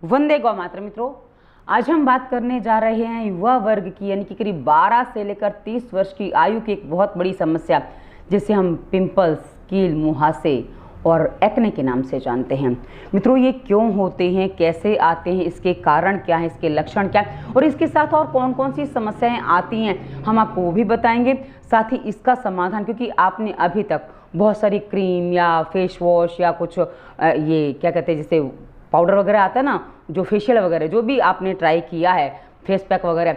वंदे गौ मातरम। मित्रों, आज हम बात करने जा रहे हैं युवा वर्ग की, यानी कि करीब 12 से लेकर 30 वर्ष की आयु की एक बहुत बड़ी समस्या जिसे हम पिंपल्स, कील, मुहासे और एक्ने के नाम से जानते हैं। मित्रों, ये क्यों होते हैं, कैसे आते हैं, इसके कारण क्या है, इसके लक्षण क्या है और इसके साथ और कौन कौन सी समस्याएं आती हैं, हम आपको वो भी बताएंगे। साथ ही इसका समाधान, क्योंकि आपने अभी तक बहुत सारी क्रीम या फेस वॉश या कुछ ये क्या कहते हैं, जैसे पाउडर वगैरह आता है ना, जो फेशियल वगैरह जो भी आपने ट्राई किया है, फेस पैक वगैरह,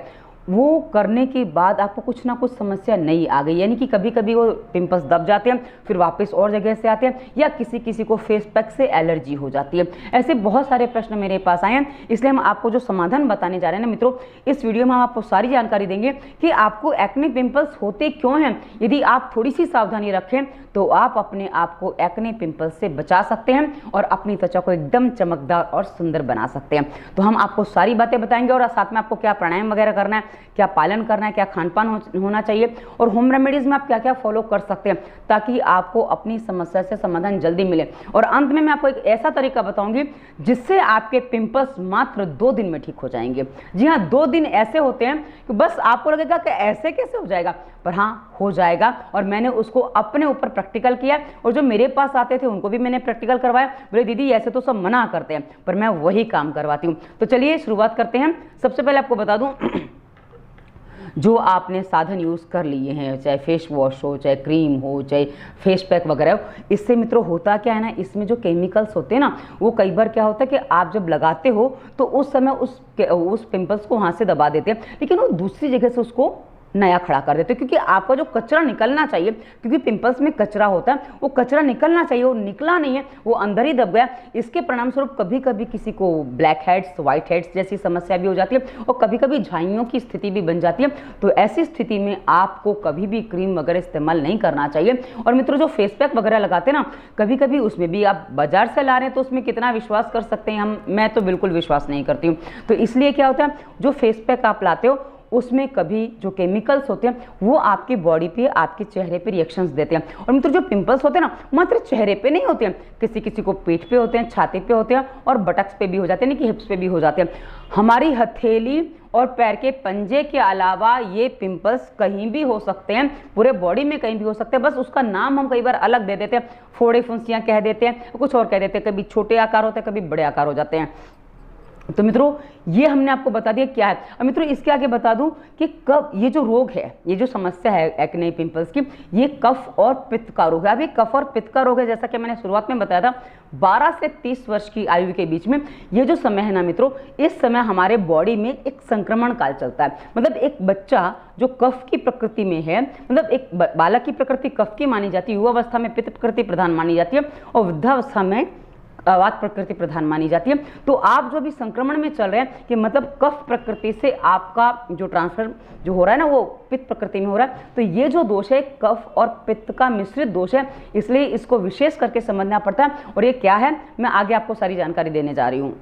वो करने के बाद आपको कुछ ना कुछ समस्या नई आ गई, यानी कि कभी कभी वो पिंपल्स दब जाते हैं, फिर वापस और जगह से आते हैं, या किसी किसी को फेस पैक से एलर्जी हो जाती है। ऐसे बहुत सारे प्रश्न मेरे पास आए हैं, इसलिए हम आपको जो समाधान बताने जा रहे हैं ना मित्रों, इस वीडियो में हम आपको सारी जानकारी देंगे कि आपको एक्ने पिंपल्स होते क्यों हैं। यदि आप थोड़ी सी सावधानी रखें तो आप अपने आप को एक्ने पिंपल्स से बचा सकते हैं और अपनी त्वचा को एकदम चमकदार और सुंदर बना सकते हैं। तो हम आपको सारी बातें बताएंगे और साथ में आपको क्या प्राणायाम वगैरह करना है, क्या पालन करना है, क्या खान पान होना चाहिए और होम रेमेडीज में आप क्या क्या फॉलो कर सकते हैं, ताकि आपको अपनी समस्या से समाधान जल्दी मिले। और अंत में मैं आपको एक ऐसा तरीका बताऊंगी जिससे आपके पिंपल्स मात्र 2 दिन में ठीक हो जाएंगे। जी हाँ, 2 दिन ऐसे होते हैं कि बस आपको लगेगा कि ऐसे कैसे हो जाएगा, पर हाँ, हो जाएगा। और मैंने उसको अपने ऊपर प्रैक्टिकल किया और जो मेरे पास आते थे उनको भी मैंने प्रैक्टिकल करवाया। बोले दीदी ऐसे तो सब मना करते हैं, पर मैं वही काम करवाती हूँ। तो चलिए शुरुआत करते हैं। सबसे पहले आपको बता दूं जो आपने साधन यूज़ कर लिए हैं, चाहे फेस वॉश हो, चाहे क्रीम हो, चाहे फेस पैक वगैरह हो, इससे मित्रों होता क्या है ना, इसमें जो केमिकल्स होते हैं ना, वो कई बार क्या होता है कि आप जब लगाते हो तो उस समय उस पिंपल्स को वहाँ से दबा देते हैं, लेकिन वो दूसरी जगह से उसको नया खड़ा कर देते हैं। क्योंकि आपका जो कचरा निकलना चाहिए, क्योंकि पिंपल्स में कचरा होता है, वो कचरा निकलना चाहिए, वो निकला नहीं है, वो अंदर ही दब गया। इसके परिणाम स्वरूप कभी कभी किसी को ब्लैक हेड्स, व्हाइट हेड्स जैसी समस्या भी हो जाती है और कभी कभी झाइयों की स्थिति भी बन जाती है। तो ऐसी स्थिति में आपको कभी भी क्रीम वगैरह इस्तेमाल नहीं करना चाहिए। और मित्रों, जो फेस पैक वगैरह लगाते हैं ना, कभी कभी उसमें भी आप बाजार से ला रहे हैं तो उसमें कितना विश्वास कर सकते हैं मैं तो बिल्कुल विश्वास नहीं करती हूँ। तो इसलिए क्या होता है, जो फेस पैक आप लाते हो उसमें कभी जो केमिकल्स होते हैं वो आपकी बॉडी पे, आपके चेहरे पे रिएक्शंस देते हैं। और मित्रों, जो पिंपल्स होते हैं ना, मात्र चेहरे पे नहीं होते हैं, किसी किसी को पेट पे होते हैं, छाती पे होते हैं और बटक्स पे भी हो जाते हैं, कि हिप्स पे भी हो जाते हैं। हमारी हथेली और पैर के पंजे के अलावा ये पिंपल्स कहीं भी हो सकते हैं, पूरे बॉडी में कहीं भी हो सकते हैं। बस उसका नाम हम कई बार अलग दे देते हैं, फोड़े फुंसियाँ कह देते हैं, कुछ और कह देते हैं, कभी छोटे आकार होते हैं, कभी बड़े आकार हो जाते हैं। तो मित्रों, ये हमने आपको बता दिया क्या है। और मित्रों, इसके आगे बता दूं कि कब ये जो रोग है, ये जो समस्या है एक्ने पिंपल्स की, ये कफ और पित्त का रोग है। अब ये कफ और पित्त का रोग है, जैसा कि मैंने शुरुआत में बताया था, 12 से 30 वर्ष की आयु के बीच में ये जो समय है ना मित्रों, इस समय हमारे बॉडी में एक संक्रमण काल चलता है। मतलब एक बच्चा जो कफ की प्रकृति में है, मतलब एक बालक की प्रकृति कफ की मानी जाती है, युवावस्था में पित्त प्रकृति प्रधान मानी जाती है और वृद्धावस्था में वात प्रकृति प्रधान मानी जाती है। तो आप जो भी संक्रमण में चल रहे हैं, कि मतलब कफ प्रकृति से आपका जो ट्रांसफर जो हो रहा है ना, वो पित्त प्रकृति में हो रहा है। तो ये जो दोष है कफ और पित्त का मिश्रित दोष है, इसलिए इसको विशेष करके समझना पड़ता है। और ये क्या है, मैं आगे आपको सारी जानकारी देने जा रही हूँ।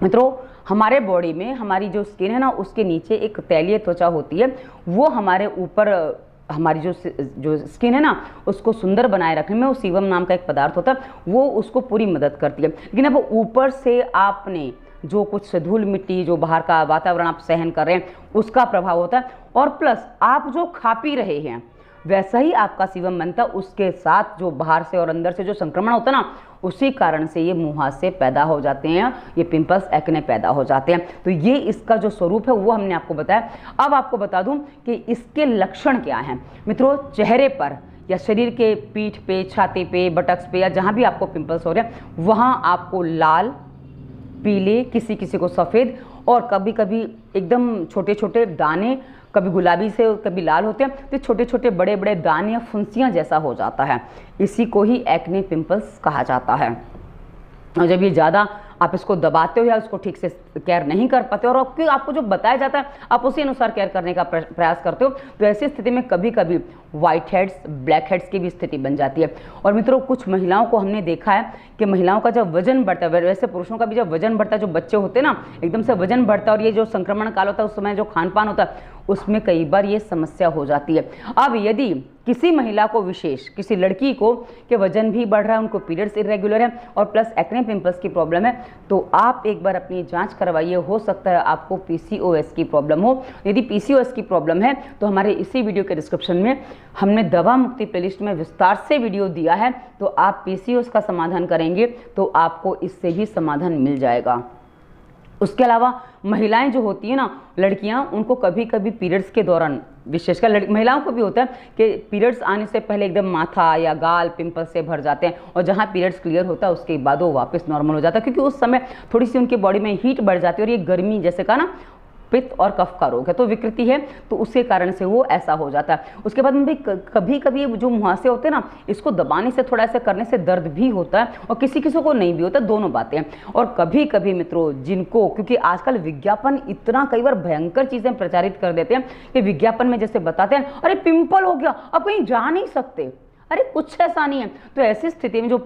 मित्रों, हमारे बॉडी में हमारी जो स्किन है ना, उसके नीचे एक तैलीय त्वचा होती है, वो हमारे ऊपर हमारी जो स्किन है ना, उसको सुंदर बनाए रखने में वो सीवम नाम का एक पदार्थ होता है, वो उसको पूरी मदद करती है। लेकिन अब ऊपर से आपने जो कुछ धूल मिट्टी, जो बाहर का वातावरण आप सहन कर रहे हैं, उसका प्रभाव होता है। और प्लस आप जो खा पी रहे हैं वैसा ही आपका सीवम बनता है, उसके साथ जो बाहर से और अंदर से जो संक्रमण होता है ना, उसी कारण से ये मुहासे पैदा हो जाते हैं, ये पिंपल्स, एक्ने पैदा हो जाते हैं। तो ये इसका जो स्वरूप है वो हमने आपको बताया। अब आपको बता दूं कि इसके लक्षण क्या हैं। मित्रों, चेहरे पर या शरीर के पीठ पे, छाती पे, बटक्स पे या जहाँ भी आपको पिंपल्स हो रहे हैं, वहाँ आपको लाल, पीले, किसी किसी को सफ़ेद और कभी कभी एकदम छोटे छोटे दाने, कभी गुलाबी से कभी लाल होते हैं, तो छोटे छोटे बड़े बड़े दाने या फुंसियाँ जैसा हो जाता है। इसी को ही एक्ने पिंपल्स कहा जाता है। और जब ये ज़्यादा आप इसको दबाते हो या उसको ठीक से केयर नहीं कर पाते और आपको जो बताया जाता है आप उसी अनुसार केयर करने का प्रयास करते हो, तो ऐसी स्थिति में कभी कभी व्हाइट हेड्स, ब्लैक हेड्स की भी स्थिति बन जाती है। और मित्रों, कुछ महिलाओं को हमने देखा है कि महिलाओं का जब वजन बढ़ता है, वैसे पुरुषों का भी जब वजन बढ़ता है, जो बच्चे होते हैं ना, एकदम से वजन बढ़ता है और ये जो संक्रमण काल होता है उस समय जो खान पान होता है उसमें कई बार ये समस्या हो जाती है। अब यदि किसी महिला को, विशेष किसी लड़की को कि वजन भी बढ़ रहा है, उनको पीरियड्स इरेगुलर है और प्लस एक्ने पिंपल्स की प्रॉब्लम है, तो आप एक बार अपनी जांच करवाइए। हो सकता है आपको पीसीओएस की प्रॉब्लम हो। यदि पीसीओएस की प्रॉब्लम है तो हमारे इसी वीडियो के डिस्क्रिप्शन में हमने दवा मुक्ति प्लेलिस्ट में विस्तार से वीडियो दिया है, तो आप पीसीओएस का समाधान करेंगे तो आपको इससे भी समाधान मिल जाएगा। उसके अलावा महिलाएं जो होती है ना, लड़कियां, उनको कभी कभी पीरियड्स के दौरान, विशेषकर महिलाओं को भी होता है कि पीरियड्स आने से पहले एकदम माथा या गाल पिंपल से भर जाते हैं, और जहां पीरियड्स क्लियर होता है उसके बाद वो वापस नॉर्मल हो जाता है, क्योंकि उस समय थोड़ी सी उनकी बॉडी में हीट बढ़ जाती है और ये गर्मी, जैसे कहा ना, पित्त और कफ का रोग है, तो विकृति है, तो उसके कारण से वो ऐसा हो जाता है। उसके बाद में भी कभी कभी जो मुहासे होते हैं ना, इसको दबाने से, थोड़ा ऐसे करने से दर्द भी होता है और किसी किसी को नहीं भी होता, दोनों बातें हैं। और कभी कभी मित्रों, जिनको, क्योंकि आजकल विज्ञापन इतना कई बार भयंकर चीजें प्रचारित कर देते हैं कि विज्ञापन में जैसे बताते हैं, अरे पिंपल हो गया, अब कहीं जा नहीं सकते, अरे कुछ ऐसा नहीं है। तो ऐसी स्थिति में जो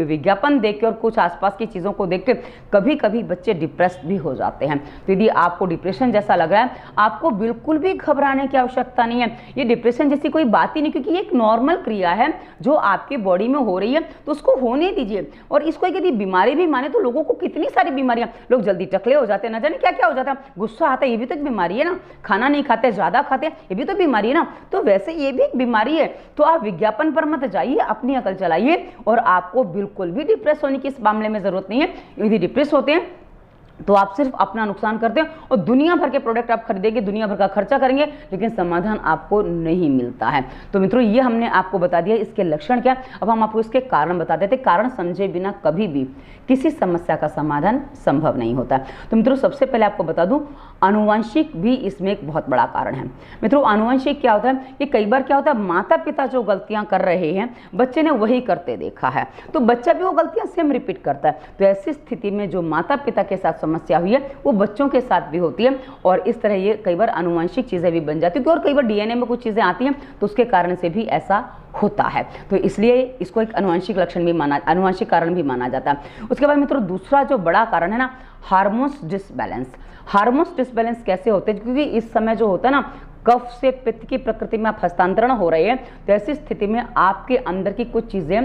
विज्ञापन देख के और कुछ आसपास की चीज़ों को देख के कभी कभी बच्चे डिप्रेस्ड भी हो जाते हैं। तो यदि आपको डिप्रेशन जैसा लग रहा है, आपको बिल्कुल भी घबराने की आवश्यकता नहीं है। ये डिप्रेशन जैसी कोई बात ही नहीं, क्योंकि ये एक नॉर्मल क्रिया है जो आपकी बॉडी में हो रही है, तो उसको होने दीजिए। और इसको यदि बीमारी भी माने तो लोगों को कितनी सारी बीमारियां, लोग जल्दी टकले हो जाते हैं, ना जाने क्या क्या हो जाता है, गुस्सा आता है, ये भी तो एक बीमारी है ना, खाना नहीं खाते, ज़्यादा खाते, ये भी तो बीमारी है ना, तो वैसे ये भी एक बीमारी है। तो आप विज्ञापन पर मत जाइए, अपनी अकल चलाइए, और आपको बिल्कुल भी डिप्रेस होने की इस मामले में जरूरत नहीं है। यदि डिप्रेस होते हैं तो आप सिर्फ अपना नुकसान करते हैं और दुनिया भर के प्रोडक्ट आप खरीदेंगे, दुनिया भर का खर्चा करेंगे, लेकिन समाधान आपको नहीं मिलता है। तो मित्रों, ये हमने आपको बता दिया इसके लक्षण क्या। अब हम आपको इसके कारण बता देते। कारण समझे बिना कभी भी किसी समस्या का समाधान संभव नहीं होता। तो मित्रों, सबसे पहले आपको बता दूं, आनुवंशिक भी इसमें एक बहुत बड़ा कारण है। मित्रों, आनुवंशिक क्या होता है कि कई बार क्या होता है, माता पिता जो गलतियां कर रहे हैं, बच्चे ने वही करते देखा है, तो बच्चा भी वो गलतियां सेम रिपीट करता है। तो ऐसी स्थिति में जो माता पिता के साथ समस्या हुई है वो बच्चों के साथ भी होती है, और इस तरह ये कई बार आनुवंशिक चीजें भी बन जाती है। और कई बार डीएनए में कुछ चीजें आती हैं तो उसके कारण से भी ऐसा होता है। तो इसलिए इसको एक आनुवंशिक लक्षण भी आनुवंशिक कारण भी माना जाता है। उसके बाद मित्रों, दूसरा जो बड़ा कारण है ना, हार्मोन्स डिसबैलेंस। हार्मोन्स डिसबैलेंस कैसे होते हैं, क्योंकि इस समय जो होता है ना, कफ से पित्त की प्रकृति में आप हस्तांतरण हो रहे हैं, तो ऐसी स्थिति में आपके अंदर की कुछ चीजें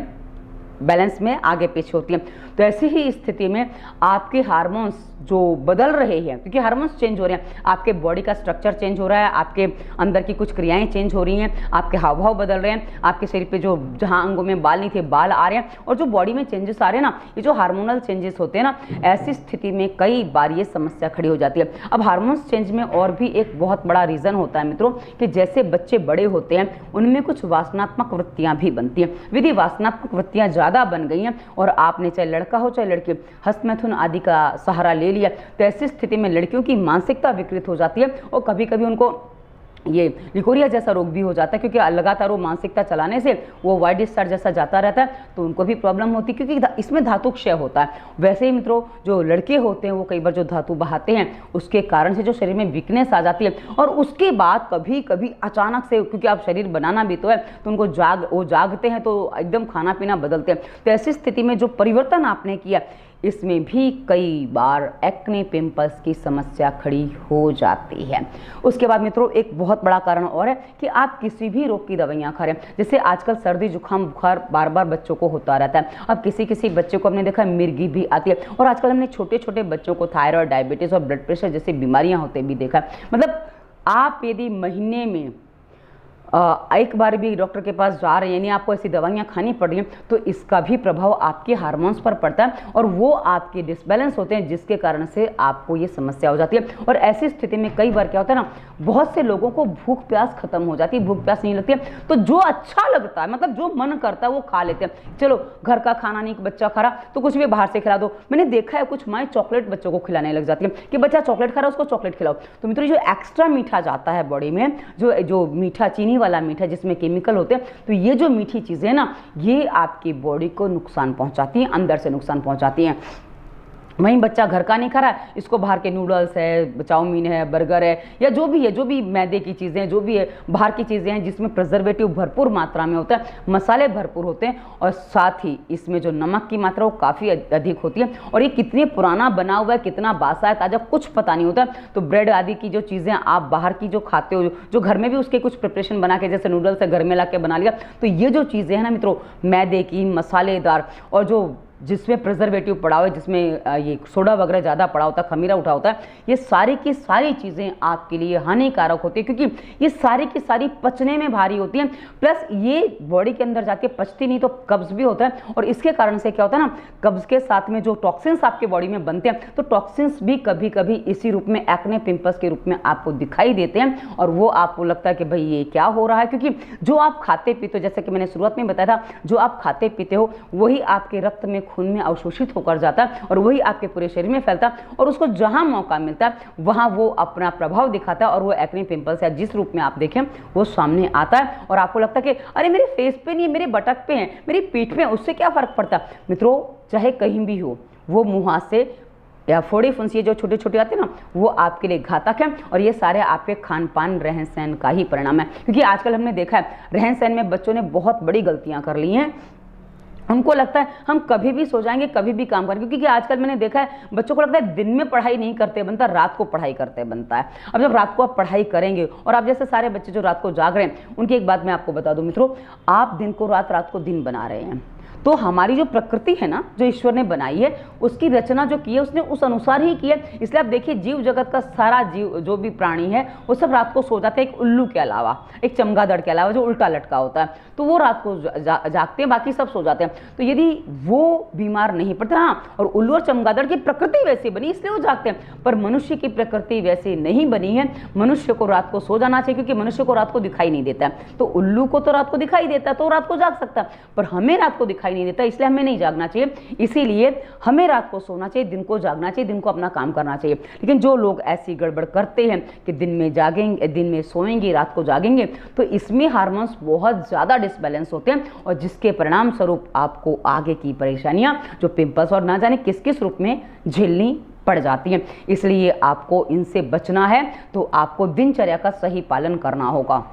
बैलेंस में आगे पीछे होती हैं। तो ऐसी ही स्थिति में आपके हार्मोन्स जो बदल रहे हैं, क्योंकि हार्मोन्स चेंज हो रहे हैं, आपके बॉडी का स्ट्रक्चर चेंज हो रहा है, आपके अंदर की कुछ क्रियाएं चेंज हो रही हैं, आपके हाव भाव बदल रहे हैं, आपके शरीर पे जो जहां अंगों में बाल नहीं थे बाल आ रहे हैं, और जो बॉडी में चेंजेस आ रहे हैं ना, ये जो हार्मोनल चेंजेस होते हैं ना, ऐसी स्थिति में कई बार ये समस्या खड़ी हो जाती है। अब हार्मोन्स चेंज में और भी एक बहुत बड़ा रीजन होता है मित्रों, कि जैसे बच्चे बड़े होते हैं उनमें कुछ वासनात्मक वृत्तियां भी बनती हैं। यदि वासनात्मक वृत्तियां ज्यादा बन गई हैं और आपने चाहे लड़का हो चाहे लड़की, हस्तमैथुन आदि का सहारा ले लिया, तो ऐसी स्थिति में लड़कियों की मानसिकता विकृत हो जाती है और कभी कभी उनको ये लिकोरिया जैसा रोग भी हो जाता है, क्योंकि लगातार वो मानसिकता चलाने से वो वाइट डिस्चार्ज जैसा जाता रहता है, तो उनको भी प्रॉब्लम होती है, क्योंकि इसमें धातु क्षय होता है। वैसे ही मित्रों, जो लड़के होते हैं वो कई बार जो धातु बहाते हैं उसके कारण से जो शरीर में वीकनेस आ जाती है, और उसके बाद कभी कभी अचानक से, क्योंकि आप शरीर बनाना भी तो है, तो उनको जागते हैं तो एकदम खाना पीना बदलते हैं। तो ऐसी स्थिति में जो परिवर्तन आपने किया, इसमें भी कई बार एक्ने पिंपल्स की समस्या खड़ी हो जाती है। उसके बाद मित्रों, एक बहुत बड़ा कारण और है कि आप किसी भी रोग की दवाइयाँ खा रहे हैं। जैसे आजकल सर्दी जुकाम बुखार बार बार बच्चों को होता रहता है। अब किसी किसी बच्चे को हमने देखा मिर्गी भी आती है, और आजकल हमने छोटे छोटे बच्चों को थायराइड, डायबिटीज और ब्लड प्रेशर जैसी बीमारियाँ होते भी देखा। मतलब आप यदि महीने में एक बार भी डॉक्टर के पास जा रहे हैं, यानी आपको ऐसी दवाइयाँ खानी पड़ रही हैं, तो इसका भी प्रभाव आपके हार्मोन्स पर पड़ता है, और वो आपके डिसबैलेंस होते हैं, जिसके कारण से आपको ये समस्या हो जाती है। और ऐसी स्थिति में कई बार क्या होता है ना, बहुत से लोगों को भूख प्यास खत्म हो जाती है, भूख प्यास नहीं लगती है, तो जो अच्छा लगता है, मतलब जो मन करता है वो खा लेते हैं। चलो घर का खाना नहीं, बच्चा खा रहा तो कुछ भी बाहर से खिला दो। मैंने देखा है कुछ माएँ चॉकलेट बच्चों को खिलाने लग जाती है कि बच्चा चॉकलेट खा रहा है उसको चॉकलेट खिलाओ। तो मित्रों, जो एक्स्ट्रा मीठा जाता है बॉडी में, जो मीठा, चीनी वाला मीठा जिसमें केमिकल होते हैं, तो ये जो मीठी चीजें हैं ना, ये आपकी बॉडी को नुकसान पहुंचाती हैं, अंदर से नुकसान पहुंचाती हैं। वहीं बच्चा घर का नहीं खा रहा है, इसको बाहर के नूडल्स है, चाउमीन है, बर्गर है, या जो भी है, जो भी मैदे की चीज़ें हैं, जो भी है बाहर की चीज़ें हैं जिसमें प्रिजर्वेटिव भरपूर मात्रा में होता है, मसाले भरपूर होते हैं, और साथ ही इसमें जो नमक की मात्रा वो काफ़ी अधिक होती है। और ये कितने पुराना बना हुआ है, कितना बासा है, ताज़ा, कुछ पता नहीं होता। तो ब्रेड आदि की जो चीज़ें आप बाहर की जो खाते हो, जो घर में भी उसके कुछ प्रिपरेशन बना के, जैसे नूडल्स है घर में ला के बना लिया, तो ये जो चीज़ें हैं ना मित्रों, मैदे की, मसालेदार, और जो जिसमें प्रिजर्वेटिव पड़ा हुआ है, जिसमें ये सोडा वगैरह ज़्यादा पड़ा होता है, खमीरा उठा होता है, ये सारी की सारी चीज़ें आपके लिए हानिकारक होती है, क्योंकि ये सारी की सारी पचने में भारी होती हैं। प्लस ये बॉडी के अंदर जाके पचती नहीं, तो कब्ज़ भी होता है। और इसके कारण से क्या होता है ना, कब्ज़ के साथ में जो टॉक्सिन्स आपके बॉडी में बनते हैं, तो टॉक्सिन्स भी कभी कभी इसी रूप में, एक्ने, पिंपल्स के रूप में आपको दिखाई देते हैं। और वो आपको लगता है कि भाई ये क्या हो रहा है, क्योंकि जो आप खाते पीते हो, जैसे कि मैंने शुरुआत में बताया था, जो आप खाते पीते हो वही आपके रक्त में, खून में अवशोषित होकर जाता है, और वही आपके पूरे शरीर में फैलता है, और उसको जहां मौका मिलता है वहां वो अपना प्रभाव दिखाता है, और वो एक्ने, पिंपल्स या जिस रूप में आप देखें वो सामने आता है। और आपको लगता है कि अरे मेरे फेस पे नहीं, मेरे बटक पे है, मेरी पीठ पे है, उससे क्या फर्क पड़ता है। मित्रों, चाहे कहीं भी हो, वो मुंह से या फोड़े फुंसी जो छोटे छोटे आते हैं ना, वो आपके लिए घातक है। और ये सारे आपके खान पान, रहन सहन का ही परिणाम है। क्योंकि आजकल हमने देखा है, रहन सहन में बच्चों ने बहुत बड़ी गलतियां कर ली हैं। उनको लगता है हम कभी भी सो जाएंगे, कभी भी काम करेंगे, क्योंकि आजकल मैंने देखा है बच्चों को लगता है दिन में पढ़ाई नहीं करते बनता, रात को पढ़ाई करते बनता है। अब जब रात को आप पढ़ाई करेंगे, और आप जैसे सारे बच्चे जो रात को जाग रहे हैं, उनकी एक बात मैं आपको बता दूं मित्रों, आप दिन को रात, रात को दिन बना रहे हैं, तो हमारी जो प्रकृति है ना, जो ईश्वर ने बनाई है, उसकी रचना जो की है उसने उस अनुसार ही की है। इसलिए आप देखिए, जीव जगत का सारा जीव, जो भी प्राणी है, वो सब रात को सो जाते हैं, एक उल्लू के अलावा, एक चमगादड़ के अलावा जो उल्टा लटका होता है, तो वो रात को जागते हैं, बाकी सब सो जाते हैं। तो यदि वो बीमार नहीं पड़ते, हाँ, और उल्लू और चमगादड़ की प्रकृति वैसी बनी इसलिए वो जागते हैं, पर मनुष्य की प्रकृति वैसी नहीं बनी है। मनुष्य को रात को सो जाना चाहिए, क्योंकि मनुष्य को रात को दिखाई नहीं देता है। तो उल्लू को तो रात को दिखाई देता है, तो रात को जाग सकता है, पर हमें रात को दिखाई नहीं देता, इसलिए हमें नहीं जागना चाहिए। इसीलिए हमें रात को सोना चाहिए, दिन को जागना चाहिए, दिन को अपना काम करना चाहिए। लेकिन जो लोग ऐसी गड़बड़ करते हैं कि दिन में जागेंगे, दिन में सोएंगे, रात को जागेंगे, तो इसमें हार्मोन्स बहुत ज़्यादा डिसबैलेंस होते हैं, और जिसके परिणाम स्वरूप आपको आगे की परेशानियां, जो पिंपल्स और ना जाने किस किस रूप में झेलनी पड़ जाती हैं। इसलिए आपको इनसे बचना है, तो आपको दिनचर्या का सही पालन करना होगा।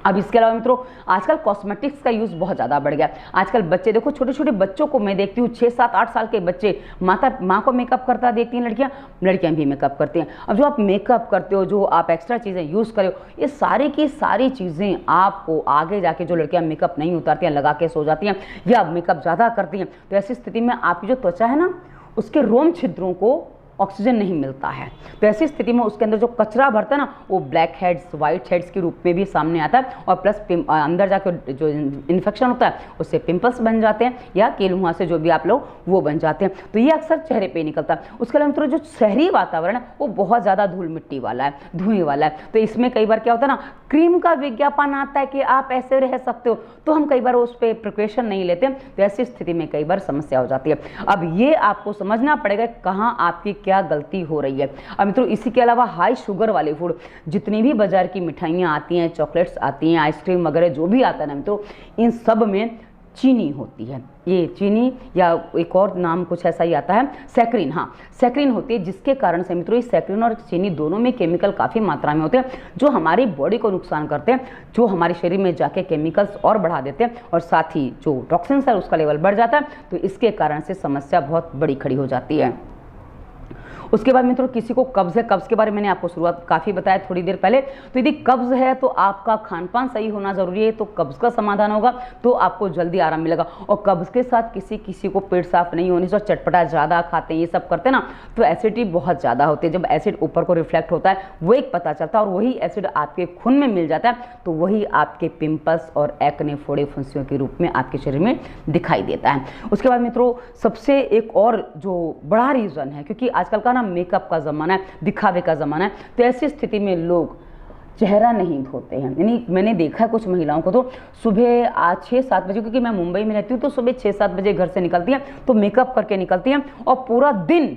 अब इसके अलावा मित्रों, आजकल कॉस्मेटिक्स का यूज़ बहुत ज़्यादा बढ़ गया। आजकल बच्चे देखो, छोटे छोटे बच्चों को मैं देखती हूँ, 6, 7, 8 साल के बच्चे, माँ को मेकअप करता देखती हैं लड़कियाँ भी मेकअप करती हैं। अब जो आप मेकअप करते हो, जो आप एक्स्ट्रा चीज़ें यूज़ करे हो, ये सारी की सारी चीज़ें आपको आगे जाके, जो लड़कियाँ मेकअप नहीं उतारती हैं, लगा के सो जाती हैं, या मेकअप ज़्यादा करती हैं, तो ऐसी स्थिति में आपकी जो त्वचा है ना, उसके रोम छिद्रों को ऑक्सीजन नहीं मिलता है। तो ऐसी स्थिति में उसके अंदर जो कचरा भरता है ना, वो ब्लैक हेड्स, वाइट हेड्स के रूप में भी सामने आता है, और प्लस अंदर जाकर जो इन्फेक्शन होता है उससे पिंपल्स बन जाते हैं, या केलुआ से जो भी आप लोग वो बन जाते हैं। तो ये अक्सर चेहरे पे निकलता है। उसके अलावा मित्रों, जो शहरी वातावरण है वो बहुत ज़्यादा धूल मिट्टी वाला है, धुएं वाला है। तो इसमें कई बार क्या होता है ना, क्रीम का विज्ञापन आता है कि आप ऐसे रह सकते हो, तो हम कई बार उस पर प्रिकॉशन नहीं लेते, तो ऐसी स्थिति में कई बार समस्या हो जाती है। अब ये आपको समझना पड़ेगा कहाँ आपकी क्या गलती हो रही है। अब मित्रों, इसी के अलावा हाई शुगर वाले फूड, जितनी भी बाजार की मिठाइयाँ आती हैं, चॉकलेट्स आती हैं, आइसक्रीम वगैरह जो भी आता है ना मित्रों, इन सब में चीनी होती है। ये चीनी, या एक और नाम कुछ ऐसा ही आता है, सैक्रिन, हाँ सैक्रिन होती है, जिसके कारण से मित्रों, इस सैक्रिन और चीनी दोनों में केमिकल काफ़ी मात्रा में होते हैं, जो हमारी बॉडी को नुकसान करते हैं, जो हमारे शरीर में जाके केमिकल्स और बढ़ा देते हैं, और साथ ही जो टॉक्सिन्स है उसका लेवल बढ़ जाता है। तो इसके कारण से समस्या बहुत बड़ी खड़ी हो जाती है। उसके बाद मित्रों, किसी को कब्ज़ है, कब्ज़ के बारे में मैंने आपको शुरुआत काफ़ी बताया थोड़ी देर पहले। तो यदि कब्ज़ है तो आपका खान पान सही होना ज़रूरी है, तो कब्ज़ का समाधान होगा, तो आपको जल्दी आराम मिलेगा। और कब्ज़ के साथ किसी को पेट साफ नहीं होने से, चटपटा ज़्यादा खाते हैं, ये सब करते हैं ना, तो एसिडिटी बहुत ज़्यादा होती है। जब एसिड ऊपर को रिफ्लेक्ट होता है, वो एक पता चलता है, और वही एसिड आपके खून में मिल जाता है, तो वही आपके पिंपल्स और एक्ने, फोड़े फुंसियों के रूप में आपके शरीर में दिखाई देता है। उसके बाद मित्रों, सबसे एक और जो बड़ा रीज़न है, क्योंकि आजकल का ना मेकअप का ज़माना है, दिखावे का ज़माना है, तो ऐसी स्थिति में लोग चेहरा नहीं धोते हैं। यानी मैंने देखा है कुछ महिलाओं को, तो सुबह 6-7 बजे, क्योंकि मैं मुंबई में रहती हूँ, तो सुबह 6-7 बजे घर से निकलती हैं, तो मेकअप करके निकलती हैं, और पूरा दिन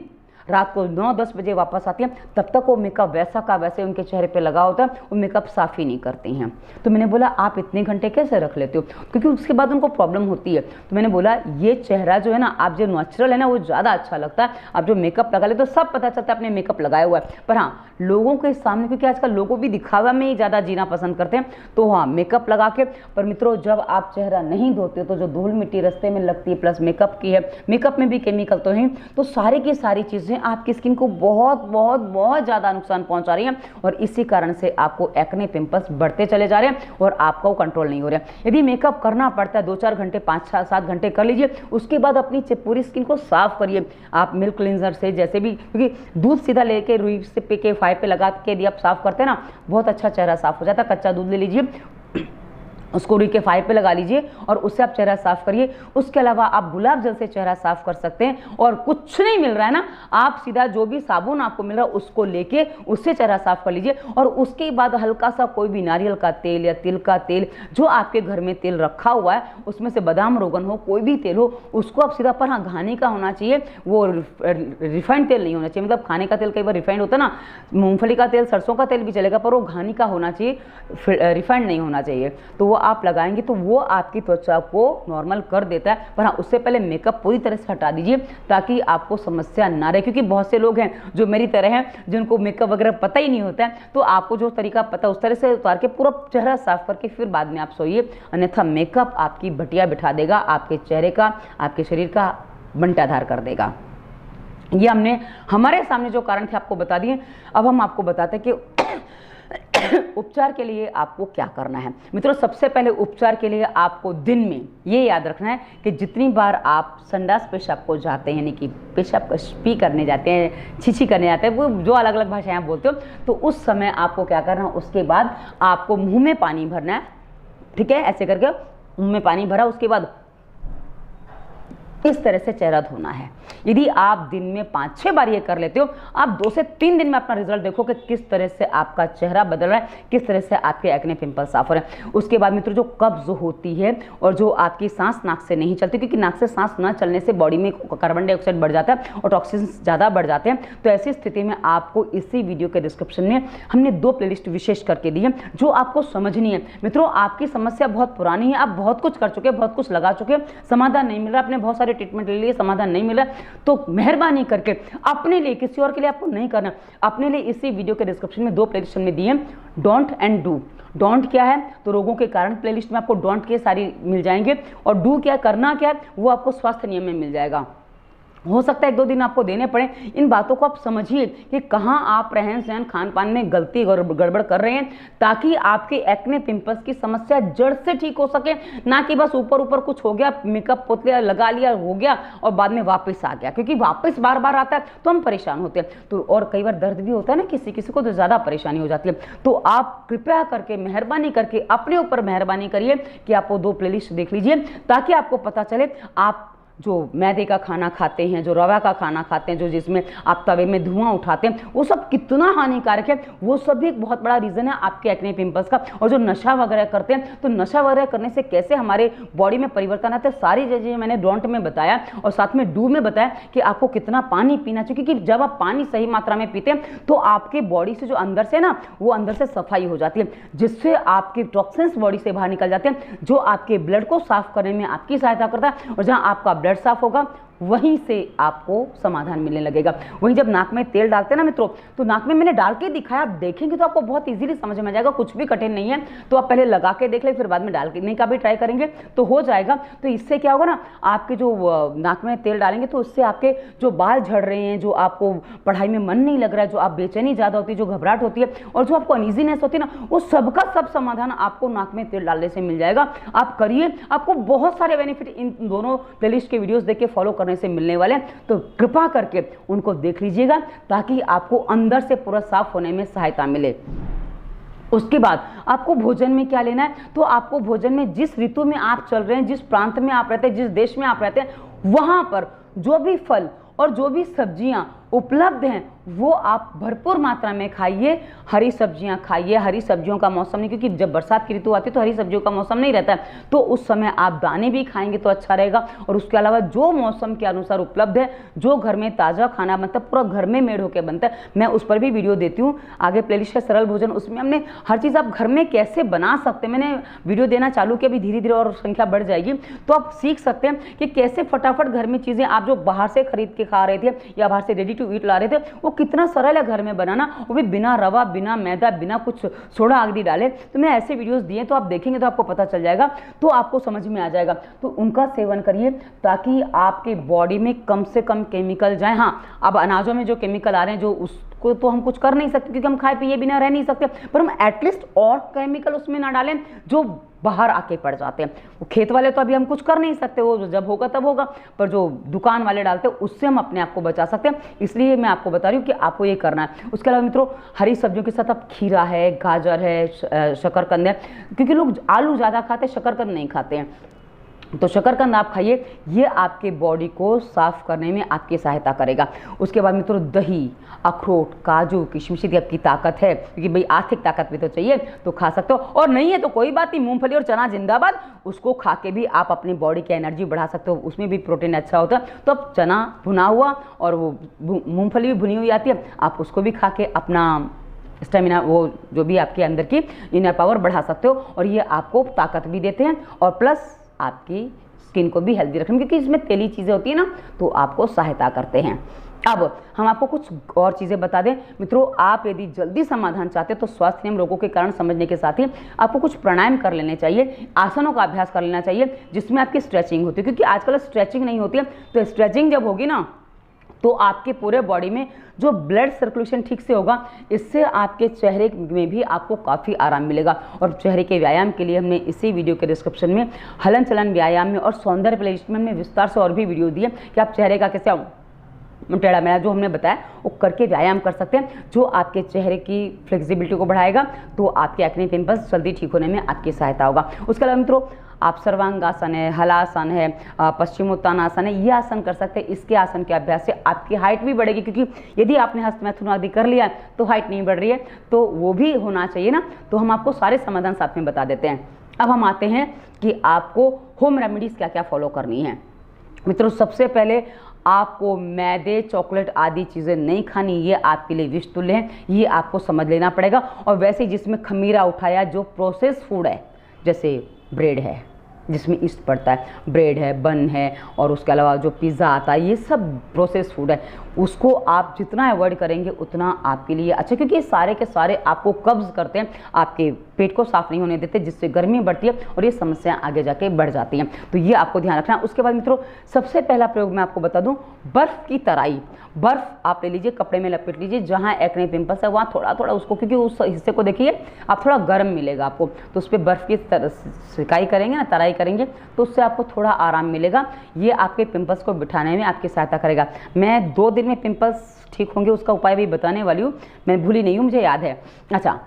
रात को 9-10 बजे वापस आती हैं, तब तक वो मेकअप वैसा का वैसे उनके चेहरे पे लगा होता है, वो मेकअप साफ़ ही नहीं करती हैं। तो मैंने बोला आप इतने घंटे कैसे रख लेते हो, क्योंकि उसके बाद उनको प्रॉब्लम होती है। तो मैंने बोला ये चेहरा जो है ना, आप जो नेचुरल है ना वो ज़्यादा अच्छा लगता है, आप जो मेकअप लगा ले तो सब पता चलता है आपने मेकअप लगाया हुआ है। पर हाँ, लोगों के सामने, क्योंकि आजकल लोगों भी दिखावा में ही ज़्यादा जीना पसंद करते हैं, तो हाँ मेकअप लगा के। पर मित्रों, जब आप चेहरा नहीं धोते हो तो जो धूल मिट्टी रास्ते में लगती है, प्लस मेकअप की है, मेकअप में भी केमिकल तो हैं, तो सारी की सारी चीज़ें आपकी स्किन को बहुत बहुत बहुत ज़्यादा नुकसान पहुंचा रही हैं, और इसी कारण से आपको एक्ने पिंपल्स बढ़ते चले जा रहे हैं और आपका वो कंट्रोल नहीं हो रहा है। यदि मेकअप करना पड़ता है 2-4 घंटे, 5-7 घंटे कर लीजिए, उसके बाद अपनी पूरी स्किन को साफ करिए आप मिल्क क्लींजर से, जैसे भी, क्योंकि दूध सीधा लेके रुई से पे के फाइव पे लगा के यदि आप साफ करते हैं ना, बहुत अच्छा चेहरा साफ हो जाता है। कच्चा दूध ले लीजिए, उसको रुई के फाइव पे लगा लीजिए और उससे आप चेहरा साफ करिए। उसके अलावा आप गुलाब जल से चेहरा साफ कर सकते हैं, और कुछ नहीं मिल रहा है ना, आप सीधा जो भी साबुन आपको मिल रहा है उसको लेके उससे चेहरा साफ कर लीजिए। और उसके बाद हल्का सा कोई भी नारियल का तेल या तिल का तेल, जो आपके घर में तेल रखा हुआ है, उसमें से बादाम रोगन हो, कोई भी तेल हो, उसको आप सीधा, पर हाँ घानी का होना चाहिए, वो रिफाइंड तेल नहीं होना चाहिए। मतलब खाने का तेल कई बार रिफाइंड होता है ना, मूंगफली का तेल, सरसों का तेल भी चलेगा, पर वो घानी का होना चाहिए, रिफाइंड नहीं होना चाहिए। तो वो आप लगाएंगे तो वो आपकी त्वचा को नॉर्मल कर देता है। पर हाँ, उससे पहले मेकअप पूरी तरह से हटा दीजिए ताकि आपको समस्या ना रहे, क्योंकि बहुत से लोग हैं जो मेरी तरह हैं, जिनको मेकअप वगैरह पता ही नहीं होता है। तो आपको जो तरीका पता उस तरह से उतार के पूरा चेहरा साफ करके फिर बाद में आप सोइए, अन्यथा मेकअप आपकी बटिया बिठा देगा, आपके चेहरे का, आपके शरीर का बंटाधार कर देगा। ये हमने हमारे सामने जो कारण थे आपको बता दिए। अब हम आपको बताते हैं कि उपचार के लिए आपको क्या करना है। मित्रों, सबसे पहले उपचार के लिए आपको दिन में ये याद रखना है कि जितनी बार आप संडास पेशाब को जाते हैं, यानी कि पेशाब पी करने जाते हैं, छीछी करने जाते हैं, वो जो अलग अलग भाषाएं आप बोलते हो, तो उस समय आपको क्या करना है, उसके बाद आपको मुंह में पानी भरना है। ठीक है, ऐसे करके मुंह में पानी भरा, उसके बाद इस तरह से चेहरा धोना है। यदि आप दिन में 5-6 बार ये कर लेते हो, आप 2 से 3 दिन में अपना रिजल्ट देखो कि किस तरह से आपका चेहरा बदल रहा है, किस तरह से आपके एक्ने पिंपल्स साफ हो रहे हैं। उसके बाद मित्रों, जो कब्ज होती है और जो आपकी सांस नाक से नहीं चलती, क्योंकि नाक से सांस ना चलने से बॉडी में कार्बन डाइऑक्साइड बढ़ जाता है और टॉक्सिन्स ज़्यादा बढ़ जाते हैं। तो ऐसी स्थिति में आपको इसी वीडियो के डिस्क्रिप्शन में हमने 2 प्लेलिस्ट विशेष करके दी है जो आपको समझनी है। मित्रों, आपकी समस्या बहुत पुरानी है, आप बहुत कुछ कर चुके हैं, बहुत कुछ लगा चुके हैं, समाधान नहीं मिल रहा, आपने बहुत सारे ट्रीटमेंट ले लिए, समाधान नहीं मिला, तो मेहरबानी करके अपने लिए, किसी और के लिए आपको नहीं करना, अपने लिए इसी वीडियो के डिस्क्रिप्शन में 2 प्लेलिस्ट में दिए, डोंट एंड डू। डोंट क्या है, तो रोगों के कारण प्लेलिस्ट में आपको डोंट के सारी मिल जाएंगे, और डू क्या, करना क्या है, वो आपको स्वास्थ्य नियम में मिल जाएगा। हो सकता है 1-2 दिन आपको देने पड़े। इन बातों को आप समझिए कि कहाँ आप रहन सहन खान पान में गलती गड़बड़ कर रहे हैं, ताकि आपके एक्ने पिंपल्स की समस्या जड़ से ठीक हो सके, ना कि बस ऊपर ऊपर कुछ हो गया, मेकअप पोतले लगा लिया, हो गया और बाद में वापस आ गया। क्योंकि वापस बार बार आता है तो हम परेशान होते हैं, तो और कई बार दर्द भी होता है ना किसी किसी को, तो ज़्यादा परेशानी हो जाती है। तो आप कृपया करके, मेहरबानी करके अपने ऊपर मेहरबानी करिए कि आप वो 2 प्लेलिस्ट देख लीजिए, ताकि आपको पता चले आप जो मैदे का खाना खाते हैं, जो रवा का खाना खाते हैं, जो जिसमें आप तवे में धुआं उठाते हैं, वो सब कितना हानिकारक है। वो सब भी एक बहुत बड़ा रीज़न है आपके एक्ने पिंपल्स का। और जो नशा वगैरह करते हैं, तो नशा वगैरह करने से कैसे हमारे बॉडी में परिवर्तन आता है, सारी चीज़ें मैंने डोंट में बताया, और साथ में डू में बताया कि आपको कितना पानी पीना चाहिए। क्योंकि जब आप पानी सही मात्रा में पीते हैं तो आपके बॉडी से जो अंदर से ना, वो अंदर से सफाई हो जाती है, जिससे आपके टॉक्सिन्स बॉडी से बाहर निकल जाते हैं, जो आपके ब्लड को साफ करने में आपकी सहायता करता है। और जहाँ आपका ब्लड साफ होगा, वहीं से आपको समाधान मिलने लगेगा। वहीं जब नाक में तेल डालते हैं ना मित्रों, तो नाक में मैंने डाल के दिखाया, आप देखेंगे तो आपको बहुत इजीली समझ में आ जाएगा, कुछ भी कठिन नहीं है। तो आप पहले लगा के देख ले, फिर बाद में डालने का भी ट्राई करेंगे तो हो जाएगा। तो इससे क्या होगा ना, आपके जो नाक में तेल डालेंगे तो उससे आपके जो बाल झड़ रहे हैं, जो आपको पढ़ाई में मन नहीं लग रहा है, जो आप बेचैनी ज़्यादा होती है, जो घबराहट होती है, और जो आपको अनइजीनेस होती है ना, वो सबका सब समाधान आपको नाक में तेल डालने से मिल जाएगा। आप करिए, आपको बहुत सारे बेनिफिट इन दोनों प्लेलिस्ट के वीडियोस देख के फॉलो करने से मिलने वाले हैं। तो कृपा करके उनको देख लीजिएगा, ताकि आपको अंदर से पूरा साफ होने में सहायता मिले। उसके बाद आपको भोजन में क्या लेना है, तो आपको भोजन में जिस ऋतु में आप चल रहे हैं, जिस प्रांत में आप रहते हैं, जिस देश में आप रहते हैं, वहां पर जो भी फल और जो भी सब्जियां उपलब्ध हैं वो आप भरपूर मात्रा में खाइए। हरी सब्जियां खाइए, हरी सब्जियों का मौसम नहीं, क्योंकि जब बरसात की ऋतु आती है तो हरी सब्जियों का मौसम नहीं रहता है, तो उस समय आप दाने भी खाएंगे तो अच्छा रहेगा। और उसके अलावा जो मौसम के अनुसार उपलब्ध है, जो घर में ताज़ा खाना मतलब पूरा घर में मेड होकर बनता है, मैं उस पर भी वीडियो देती हूँ आगे, प्लेलिस्ट है सरल भोजन, उसमें हमने हर चीज़ आप घर में कैसे बना सकते हैं, मैंने वीडियो देना चालू किया, अभी धीरे धीरे और संख्या बढ़ जाएगी, तो आप सीख सकते हैं कि कैसे फटाफट घर में चीज़ें आप जो बाहर से खरीद के खा रहे थे या बाहर से रेडी टू ईट ला रहे थे, वो कितना सरल है घर में बनाना, वो भी बिना रवा, बिना मैदा, बिना कुछ सोडा आदि डाले। तो मैंने ऐसे वीडियोस दिए, तो आप देखेंगे तो आपको पता चल जाएगा, तो आपको समझ में आ जाएगा। तो उनका सेवन करिए ताकि आपके बॉडी में कम से कम केमिकल जाए। हाँ, अब अनाजों में जो केमिकल आ रहे हैं, जो उसको तो हम कुछ कर नहीं सकते क्योंकि हम खाए पिए बिना रह नहीं सकते, पर हम एटलीस्ट और केमिकल उसमें ना डालें जो बाहर आके पड़ जाते हैं। वो खेत वाले तो अभी हम कुछ कर नहीं सकते, वो जब होगा तब होगा, पर जो दुकान वाले डालते हैं उससे हम अपने आप को बचा सकते हैं। इसलिए मैं आपको बता रही हूँ कि आपको ये करना है। उसके अलावा मित्रों, हरी सब्जियों के साथ आप खीरा है, गाजर है, शकरकंद है, क्योंकि लोग आलू ज़्यादा खाते हैं, शकरकंद नहीं खाते हैं, तो शकरकंद आप खाइए, ये आपके बॉडी को साफ करने में आपकी सहायता करेगा। उसके बाद मित्रों, दही, अखरोट, काजू, किशमिश की आपकी ताकत है, क्योंकि भाई आर्थिक ताकत भी तो चाहिए, तो खा सकते हो, और नहीं है तो कोई बात नहीं, मूंगफली और चना जिंदाबाद, उसको खा के भी आप अपनी बॉडी की एनर्जी बढ़ा सकते हो, उसमें भी प्रोटीन अच्छा होता है। तो अब चना भुना हुआ और वो मूंगफली भी भुनी हुई आती है, आप उसको भी खा के अपना स्टेमिना, वो जो भी आपके अंदर की इनर पावर बढ़ा सकते हो, और ये आपको ताकत भी देते हैं और प्लस आपकी स्किन को भी हेल्दी रखने, क्योंकि इसमें तेली चीज़ें होती है ना, तो आपको सहायता करते हैं। अब हम आपको कुछ और चीज़ें बता दें मित्रों, आप यदि जल्दी समाधान चाहते हैं तो स्वास्थ्य नियम रोगों के कारण समझने के साथ ही आपको कुछ प्राणायाम कर लेने चाहिए, आसनों का अभ्यास कर लेना चाहिए, जिसमें आपकी स्ट्रेचिंग होती है, क्योंकि आजकल स्ट्रेचिंग नहीं होती है। तो स्ट्रेचिंग जब होगी ना, तो आपके पूरे बॉडी में जो ब्लड सर्कुलेशन ठीक से होगा, इससे आपके चेहरे में भी आपको काफ़ी आराम मिलेगा। और चेहरे के व्यायाम के लिए हमने इसी वीडियो के डिस्क्रिप्शन में हलन चलन व्यायाम में और सौंदर्य प्लेलिस्ट में हमने विस्तार से और भी वीडियो दिए कि आप चेहरे का कैसे टेढ़ा मेढ़ा जो हमने बताया वो करके व्यायाम कर सकते हैं, जो आपके चेहरे की फ्लेक्सिबिलिटी को बढ़ाएगा, तो आपके एक्ने पिंपल्स जल्दी ठीक होने में आपकी सहायता होगा। उसके अलावा मित्रों, आप सर्वांगासन है, हलासन है, पश्चिमोत्तानासन है, ये आसन कर सकते हैं। इसके आसन के अभ्यास से आपकी हाइट भी बढ़ेगी, क्योंकि यदि आपने हस्तमैथुन आदि कर लिया तो हाइट नहीं बढ़ रही है, तो वो भी होना चाहिए ना। तो हम आपको सारे समाधान साथ में बता देते हैं। अब हम आते हैं कि आपको होम रेमेडीज़ क्या क्या फॉलो करनी है। मित्रों, सबसे पहले आपको मैदे, चॉकलेट आदि चीज़ें नहीं खानी, ये आपके लिए विष तुल्य है, ये आपको समझ लेना पड़ेगा। और वैसे जिसमें खमीरा उठाया, जो प्रोसेस फूड है, जैसे ब्रेड है जिसमें ईस्ट पड़ता है, ब्रेड है, बन है, और उसके अलावा जो पिज़्ज़ा आता है, ये सब प्रोसेस फूड है, उसको आप जितना अवॉइड करेंगे उतना आपके लिए अच्छा, क्योंकि ये सारे के सारे आपको कब्ज़ करते हैं, आपके पेट को साफ नहीं होने देते, जिससे गर्मी बढ़ती है और ये समस्याएं आगे जाके बढ़ जाती हैं। तो ये आपको ध्यान रखना है। उसके बाद मित्रों, सबसे पहला प्रयोग मैं आपको बता दूं, बर्फ़ की तराई। बर्फ़ आप ले लीजिए, कपड़े में लपेट लीजिए, जहाँ एक्ने पिंपल्स है वहाँ थोड़ा थोड़ा उसको, क्योंकि उस हिस्से को देखिए आप थोड़ा गर्म मिलेगा आपको, तो उस पर बर्फ़ की सिकाई करेंगे ना, तराई करेंगे, तो उससे आपको थोड़ा आराम मिलेगा। ये आपके पिंपल्स को बिठाने में आपकी सहायता करेगा। मैं 2 दिन में पिंपल्स ठीक होंगे उसका उपाय भी बताने वाली हूँ, मैं भूली नहीं हूँ, मुझे याद है। अच्छा,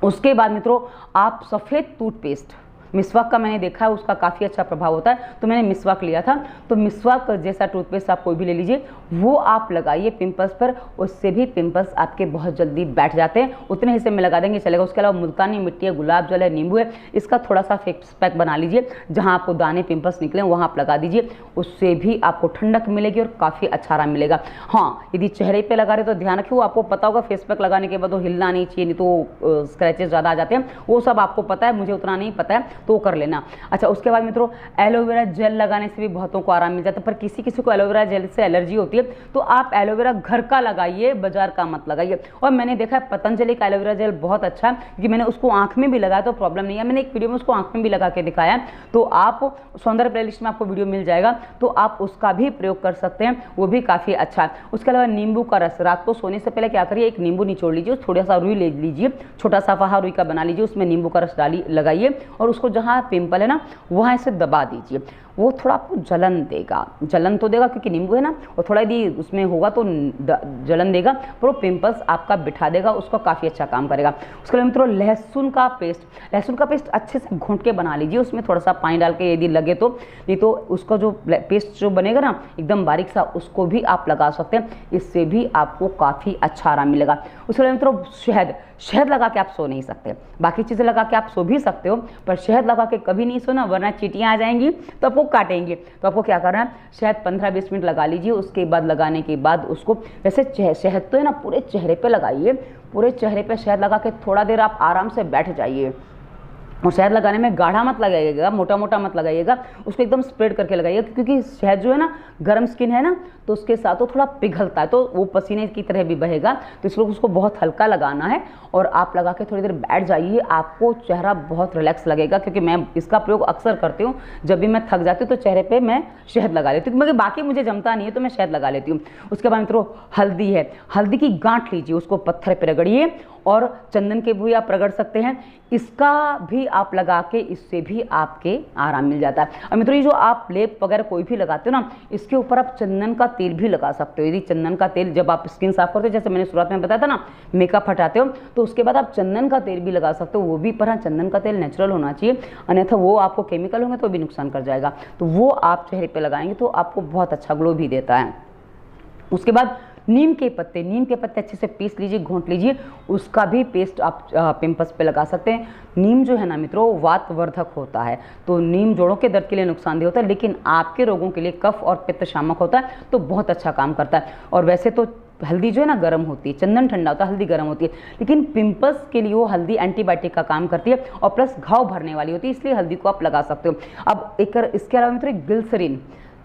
उसके बाद मित्रों, आप सफ़ेद टूथपेस्ट, मिसवाक का मैंने देखा है उसका काफ़ी अच्छा प्रभाव होता है, तो मैंने मिसवाक लिया था। तो मिसवाक जैसा टूथपेस्ट आप कोई भी ले लीजिए, वो आप लगाइए पिंपल्स पर, उससे भी पिंपल्स आपके बहुत जल्दी बैठ जाते हैं। उतने हिस्से में लगा देंगे चलेगा। उसके अलावा मुल्तानी मिट्टी है, गुलाब जल है, नींबू है, इसका थोड़ा सा फेस पैक बना लीजिए, जहाँ आपको दाने पिंपल्स निकले वहाँ आप लगा दीजिए, उससे भी आपको ठंडक मिलेगी और काफ़ी अच्छा आराम मिलेगा। हाँ, यदि चेहरे पर लगा रहे तो ध्यान रखिए, वो आपको पता होगा फेस पैक लगाने के बाद वो हिलना नहीं चाहिए, नहीं तो स्क्रैचेस ज़्यादा आ जाते हैं, वो सब आपको पता है, मुझे उतना नहीं पता है, तो कर लेना। अच्छा, उसके बाद मित्रों, एलोवेरा जेल लगाने से भी बहुतों को आराम मिल जाता है, पर किसी किसी को एलोवेरा जेल से एलर्जी होती है, तो आप एलोवेरा घर का लगाइए, बाजार का मत लगाइए। और मैंने देखा है पतंजलि का एलोवेरा जेल बहुत अच्छा है, क्योंकि मैंने उसको आंख में भी लगाया तो प्रॉब्लम नहीं है। मैंने एक वीडियो में उसको आंख में भी लगा के दिखाया, तो आप सौंदर्य प्लेलिस्ट में आपको वीडियो मिल जाएगा, तो आप उसका भी प्रयोग कर सकते हैं, वो भी काफ़ी अच्छा है। उसके अलावा नींबू का रस, रात को सोने से पहले क्या करिए, एक नींबू निचोड़ लीजिए, थोड़ा सा रुई ले लीजिए, छोटा सा फहा रुई का बना लीजिए, उसमें नींबू का रस डाली लगाइए, और उसको जहाँ पिंपल है ना वहाँ इसे दबा दीजिए। वो थोड़ा आपको जलन देगा, जलन तो देगा क्योंकि नींबू है ना, और थोड़ा यदि उसमें होगा तो जलन देगा, पर वो पिंपल्स आपका बिठा देगा, उसको काफ़ी अच्छा काम करेगा। उसके लिए मित्रों लहसुन का पेस्ट अच्छे से घोंट के बना लीजिए, उसमें थोड़ा सा पानी डाल के यदि लगे तो, नहीं तो उसका जो पेस्ट जो बनेगा ना एकदम बारीक सा, उसको भी आप लगा सकते हैं, इससे भी आपको काफ़ी अच्छा आराम मिलेगा। उसके लिए मित्रों शहद लगा के आप सो नहीं सकते, बाकी चीज़ें लगा के आप सो भी सकते हो, पर शहद लगा के कभी नहीं सोना, वरना चींटियाँ आ जाएंगी तो आपको काटेंगे। तो आपको क्या करना है, शहद 15-20 मिनट लगा लीजिए, उसके बाद लगाने के बाद उसको, वैसे शहद तो है ना पूरे चेहरे पे लगाइए, पूरे चेहरे पे शहद लगा के थोड़ा देर आप आराम से बैठ जाइए। और शहद लगाने में गाढ़ा मत लगाइएगा, मोटा मोटा मत लगाइएगा, उसको एकदम स्प्रेड करके लगाइएगा, क्योंकि शहद जो है ना गर्म स्किन है ना, तो उसके साथ वो थोड़ा पिघलता है, तो वो पसीने की तरह भी बहेगा, तो इसलिए उसको बहुत हल्का लगाना है। और आप लगा के थोड़ी देर बैठ जाइए, आपको चेहरा बहुत रिलैक्स लगेगा। क्योंकि मैं इसका प्रयोग अक्सर करती हूँ, जब भी मैं थक जाती हूँ तो चेहरे पर मैं शहद लगा लेती हूँ, मगर बाकी मुझे जमता नहीं है तो मैं शहद लगा लेती हूँ। उसके बाद मित्रों हल्दी है, हल्दी की गांठ लीजिए, उसको पत्थर पर रगड़िए, और चंदन के भी आप रगड़ सकते हैं, इसका भी आप लगा के, इससे भी आपके आराम मिल जाता है। और मित्रों ये जो आप लेप वगैरह कोई भी लगाते हो ना, इसके ऊपर आप चंदन का तेल भी लगा सकते हो। यदि चंदन का तेल जब आप स्किन साफ करते हो, जैसे मैंने शुरुआत में बताया था ना, मेकअप हटाते हो, तो उसके बाद आप चंदन का तेल भी लगा सकते हो, वो भी, पर हाँ चंदन का तेल नेचुरल होना चाहिए, अन्यथा वो आपको केमिकल होंगे तो भी नुकसान कर जाएगा। तो वो आप चेहरे पर लगाएंगे तो आपको बहुत अच्छा ग्लो भी देता है। उसके बाद नीम के पत्ते अच्छे से पीस लीजिए, घोंट लीजिए, उसका भी पेस्ट आप पिंपल्स पे लगा सकते हैं। नीम जो है ना मित्रों वातवर्धक होता है, तो नीम जोड़ों के दर्द के लिए नुकसानदेह होता है, लेकिन आपके रोगों के लिए, कफ और पित्त शामक होता है, तो बहुत अच्छा काम करता है। और वैसे तो हल्दी जो है ना गर्म होती है, चंदन ठंडा होता है, हल्दी गर्म होती है, लेकिन पिंपल्स के लिए वो हल्दी एंटीबायोटिक का काम करती है और प्लस घाव भरने वाली होती है, इसलिए हल्दी को आप लगा सकते हो। अब इसके अलावा मित्रों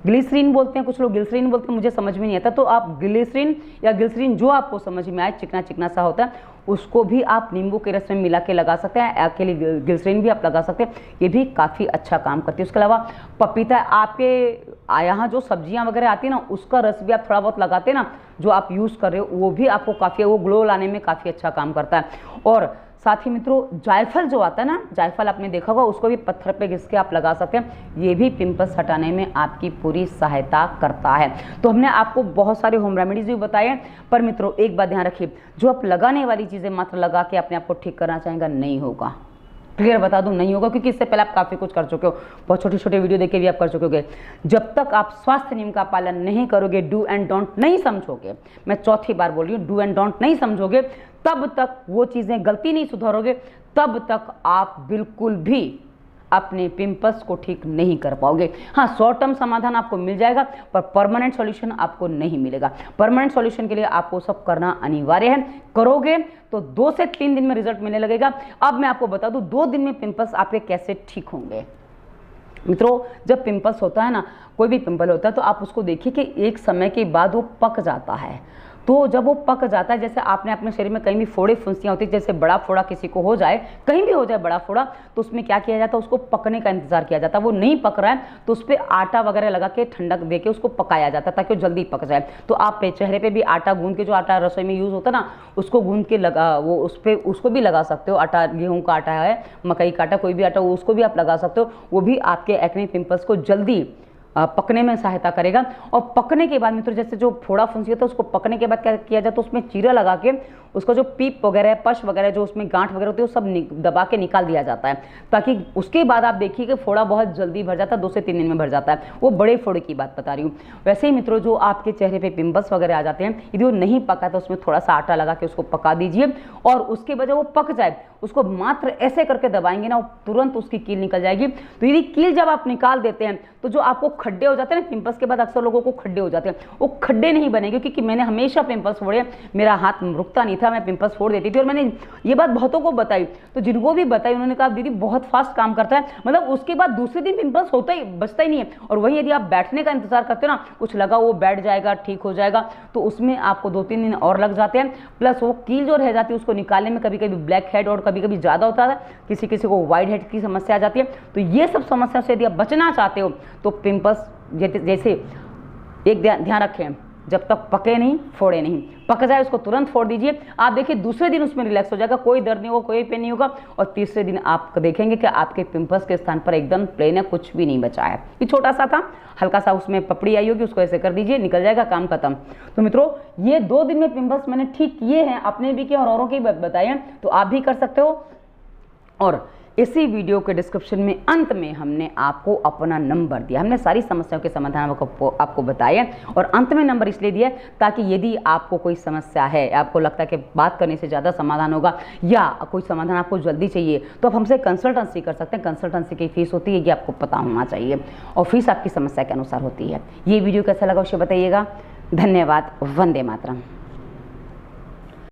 ग्लिसरीन बोलते हैं, कुछ लोग ग्लिसरीन बोलते हैं, मुझे समझ में नहीं आता, तो आप ग्लिसरीन जो आपको समझ में आए, चिकना चिकना सा होता है, उसको भी आप नींबू के रस में मिला के लगा सकते हैं। अकेले ग्लिसरीन भी आप लगा सकते हैं, ये भी काफ़ी अच्छा काम करती है। उसके अलावा पपीता, आपके यहाँ जो सब्जियाँ वगैरह आती है ना, उसका रस भी आप थोड़ा बहुत लगाते हैं ना, जो आप यूज़ कर रहे हो, वो भी आपको काफ़ी, वो ग्लो लाने में काफ़ी अच्छा काम करता है। और साथ ही मित्रों जायफल जो आता है ना, जायफल आपने देखा होगा, उसको भी पत्थर पे घिस के आप लगा सकते हैं, ये भी पिंपल्स हटाने में आपकी पूरी सहायता करता है। तो हमने आपको बहुत सारे होम रेमेडीज भी बताए हैं, पर मित्रों एक बात ध्यान रखिए, जो आप लगाने वाली चीज़ें मात्र लगा के अपने आप को ठीक करना चाहेंगे, नहीं होगा। क्लियर बता दूं, नहीं होगा, क्योंकि इससे पहले आप काफ़ी कुछ कर चुके हो, बहुत छोटे छोटे वीडियो देख के भी आप कर चुके होगे। जब तक आप स्वास्थ्य नियम का पालन नहीं करोगे, डू एंड डोंट नहीं समझोगे, मैं चौथी बार बोल रही हूँ, डू एंड डोंट नहीं समझोगे, तब तक वो चीज़ें, गलती नहीं सुधारोगे, तब तक आप बिल्कुल भी अपने पिंपल्स को ठीक नहीं कर पाओगे। हाँ, शॉर्ट टर्म समाधान आपको मिल जाएगा, पर परमानेंट सॉल्यूशन आपको नहीं मिलेगा। परमानेंट सॉल्यूशन के लिए आपको सब करना अनिवार्य है, करोगे तो 2 से 3 दिन में रिजल्ट मिलने लगेगा। अब मैं आपको बता दूं 2 दिन में पिंपल्स आपके कैसे ठीक होंगे। मित्रों जब पिंपल्स होता है ना, कोई भी पिंपल होता है, तो आप उसको देखिए कि एक समय के बाद वो पक जाता है। तो जब वो पक जाता है, जैसे आपने अपने शरीर में कहीं भी फोड़े फुंसियाँ होती है, जैसे बड़ा फोड़ा किसी को हो जाए, कहीं भी हो जाए बड़ा फोड़ा, तो उसमें क्या किया जाता है, उसको पकने का इंतजार किया जाता है। वो नहीं पक रहा है तो उस पर आटा वगैरह लगा के ठंडक दे के उसको पकाया जाता है, ताकि वो जल्दी पक जाए। तो आप चेहरे पे भी आटा गूंद के, जो आटा रसोई में यूज़ होता है ना, उसको गूंद के लगा, वो उस पर उसको भी लगा सकते हो। आटा, गेहूँ का आटा है, मकई का आटा, कोई भी आटा, उसको भी आप लगा सकते हो। वो भी आपके एक्ने पिंपल्स को जल्दी पकने में सहायता करेगा। और पकने के बाद मित्रों, जैसे जो फोड़ा फुंसी होता है, उसको पकने के बाद क्या किया जाता है, उसमें चीरा लगा के उसका जो पीप वगैरह, पश वगैरह, जो उसमें गांठ वगैरह होती है, वो सब दबा के निकाल दिया जाता है, ताकि उसके बाद आप देखिए कि फोड़ा बहुत जल्दी भर जाता है, 2 से 3 दिन में भर जाता है। वो बड़े फोड़े की बात बता रही हूँ। वैसे ही मित्रों, जो आपके चेहरे पे पिंपल्स वगैरह आ जाते हैं, यदि वो नहीं पका तो उसमें थोड़ा सा आटा लगा के उसको पका दीजिए, और उसके बाद जब वो पक जाए, उसको मात्र ऐसे करके दबाएंगे ना, तुरंत उसकी कील निकल जाएगी। तो यदि कील जब आप निकाल देते हैं, तो जो आपको खड्डे हो जाते हैं ना, पिंपल्स के बाद अक्सर लोगों को खड्डे हो जाते हैं, वो खड्डे नहीं बनेंगे, क्योंकि मैंने हमेशा पिंपल्स फोड़े, मेरा हाथ रुकता नहीं था, मैं पिंपल्स फोड़ देती थी। और मैंने ये बात बहुतों को बताई, तो जिनको भी बताई उन्होंने कहा दीदी बहुत फास्ट काम करता है, मतलब उसके बाद दूसरे दिन पिंपल्स होता ही, बचता ही नहीं है। और वही यदि आप बैठने का इंतजार करते हो ना, कुछ लगा वो बैठ जाएगा, ठीक हो जाएगा, तो उसमें आपको 2-3 दिन और लग जाते हैं। प्लस वो कील जो रह जाती है, उसको निकालने में कभी कभी ब्लैक हेड और कभी कभी ज़्यादा होता है, किसी किसी को वाइट हेड की समस्या आ जाती है। तो ये सब समस्या से यदि आप बचना चाहते हो, तो पिंपल्स जैसे एक ध्यान रखें, जब तक पके नहीं फोड़े नहीं। पक जाए उसको तुरंत फोड़ दीजिए। आप देखिए दूसरे दिन उसमें रिलैक्स हो जाएगा, कोई दर्द नहीं होगा, कोई पेन नहीं होगा। और तीसरे दिन आप देखेंगे कि आपके पिंपल्स के स्थान पर एकदम प्लेन है, कुछ भी नहीं बचा है। ये छोटा सा था, हल्का सा उसमें पपड़ी आई होगी, उसको ऐसे कर दीजिए, निकल जाएगा, काम खत्म। तो मित्रों ये 2 दिन में पिंपल्स मैंने ठीक किए हैं, अपने भी किए और औरों के भी बताए हैं, तो आप भी कर सकते हो। और इसी वीडियो के डिस्क्रिप्शन में अंत में हमने आपको अपना नंबर दिया, हमने सारी समस्याओं के समाधान आपको बताया। और अंत में नंबर इसलिए दिया ताकि यदि आपको कोई समस्या है, आपको लगता है कि बात करने से ज़्यादा समाधान होगा या कोई समाधान आपको जल्दी चाहिए, तो आप हमसे कंसल्टेंसी कर सकते हैं। कंसल्टेंसी की फीस होती है, ये आपको पता होना चाहिए, और फीस आपकी समस्या के अनुसार होती है। ये वीडियो कैसा लगा उसे बताइएगा। धन्यवाद। वंदे मातरम।